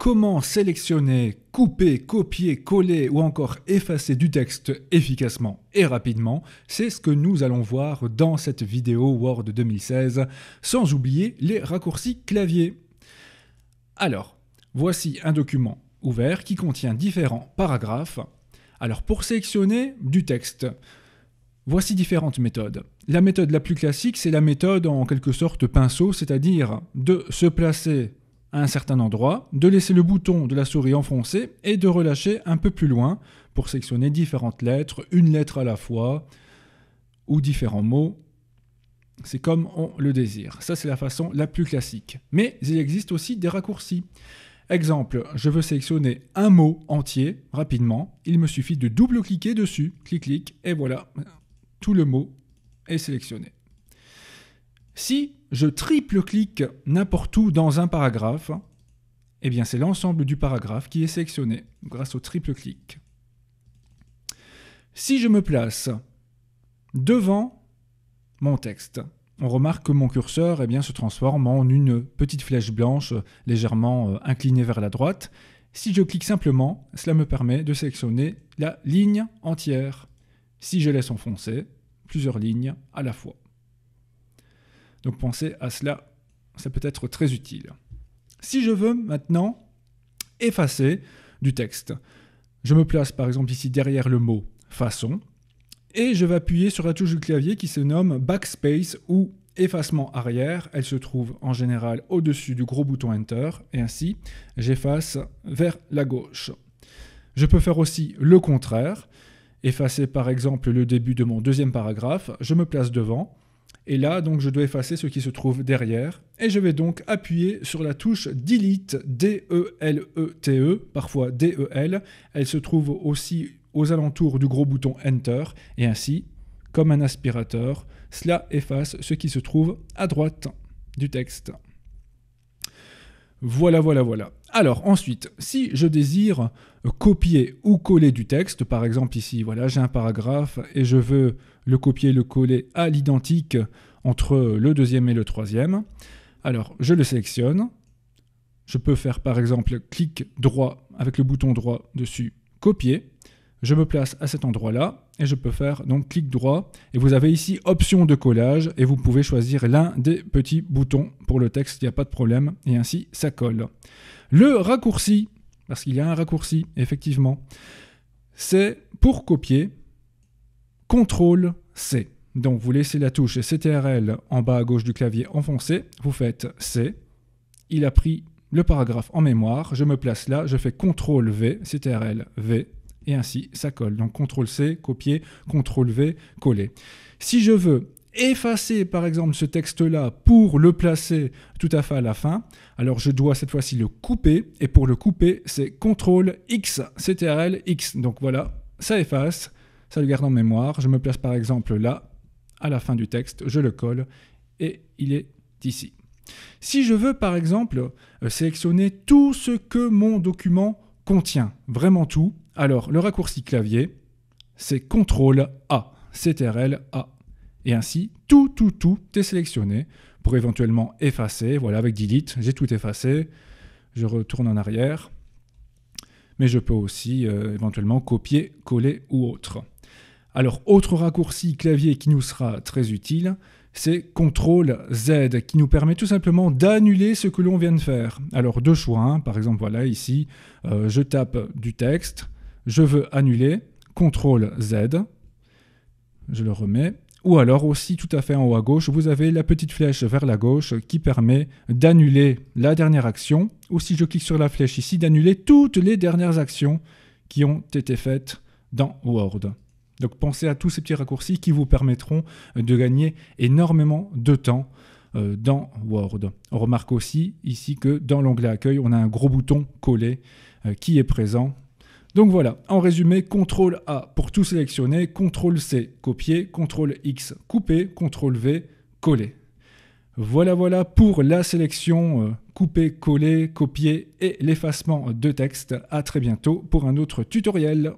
comment sélectionner, couper, copier, coller ou encore effacer du texte efficacement et rapidement, c'est ce que nous allons voir dans cette vidéo Word 2016, sans oublier les raccourcis clavier. Alors, voici un document ouvert qui contient différents paragraphes. Alors pour sélectionner du texte, voici différentes méthodes. La méthode la plus classique, c'est la méthode en quelque sorte pinceau, c'est-à-dire de se placer à un certain endroit, de laisser le bouton de la souris enfoncé et de relâcher un peu plus loin pour sélectionner différentes lettres, une lettre à la fois ou différents mots. C'est comme on le désire. Ça, c'est la façon la plus classique. Mais il existe aussi des raccourcis. Exemple, je veux sélectionner un mot entier rapidement. Il me suffit de double-cliquer dessus. Clic, clic, et voilà. Tout le mot est sélectionné. Si je triple-clique n'importe où dans un paragraphe, eh bien c'est l'ensemble du paragraphe qui est sélectionné grâce au triple-clic. Si je me place devant mon texte, on remarque que mon curseur se transforme en une petite flèche blanche légèrement inclinée vers la droite. Si je clique simplement, cela me permet de sélectionner la ligne entière. Si je laisse enfoncer, plusieurs lignes à la fois. Donc pensez à cela, ça peut être très utile. Si je veux maintenant effacer du texte, je me place par exemple ici derrière le mot « façon » et je vais appuyer sur la touche du clavier qui se nomme « Backspace » ou « effacement arrière ». Elle se trouve en général au-dessus du gros bouton « Enter » et ainsi j'efface vers la gauche. Je peux faire aussi le contraire, effacer par exemple le début de mon deuxième paragraphe, je me place devant. Et là, donc, je dois effacer ce qui se trouve derrière. Et je vais donc appuyer sur la touche Delete, D-E-L-E-T-E, parfois D-E-L. Elle se trouve aussi aux alentours du gros bouton Enter. Et ainsi, comme un aspirateur, cela efface ce qui se trouve à droite du texte. Voilà. Alors ensuite, si je désire copier ou coller du texte, par exemple ici, voilà, j'ai un paragraphe et je veux le copier et le coller à l'identique entre le deuxième et le troisième. Alors je le sélectionne. Je peux faire par exemple clic droit avec le bouton droit dessus, copier. Je me place à cet endroit-là et je peux faire donc clic droit. Et vous avez ici option de collage et vous pouvez choisir l'un des petits boutons pour le texte, il n'y a pas de problème. Et ainsi, ça colle. Le raccourci, parce qu'il y a un raccourci, effectivement, c'est pour copier, CTRL-C. Donc vous laissez la touche CTRL en bas à gauche du clavier enfoncée, vous faites C. Il a pris le paragraphe en mémoire, je me place là, je fais CTRL-V, CTRL-V. Et ainsi, ça colle. Donc, CTRL-C, copier, CTRL-V, coller. Si je veux effacer, par exemple, ce texte-là pour le placer tout à fait à la fin, alors je dois cette fois-ci le couper. Et pour le couper, c'est CTRL-X, CTRL-X. Donc voilà, ça efface, ça le garde en mémoire. Je me place, par exemple, là, à la fin du texte, je le colle et il est ici. Si je veux, par exemple, sélectionner tout ce que mon document contient, vraiment tout, alors le raccourci clavier, c'est CTRL-A, CTRL-A. Et ainsi, tout est sélectionné pour éventuellement effacer. Voilà, avec Delete, j'ai tout effacé. Je retourne en arrière. Mais je peux aussi éventuellement copier, coller ou autre. Alors, autre raccourci clavier qui nous sera très utile, c'est CTRL-Z, qui nous permet tout simplement d'annuler ce que l'on vient de faire. Alors, deux choix, par exemple, voilà, ici, je tape du texte, je veux annuler, CTRL-Z, je le remets. Ou alors aussi, tout à fait en haut à gauche, vous avez la petite flèche vers la gauche qui permet d'annuler la dernière action. Ou si je clique sur la flèche ici, d'annuler toutes les dernières actions qui ont été faites dans Word. Donc pensez à tous ces petits raccourcis qui vous permettront de gagner énormément de temps dans Word. On remarque aussi ici que dans l'onglet Accueil, on a un gros bouton Coller qui est présent. Donc voilà, en résumé, CTRL-A pour tout sélectionner, CTRL-C copier, CTRL-X couper, CTRL-V coller. Voilà pour la sélection couper, coller, copier et l'effacement de texte. À très bientôt pour un autre tutoriel.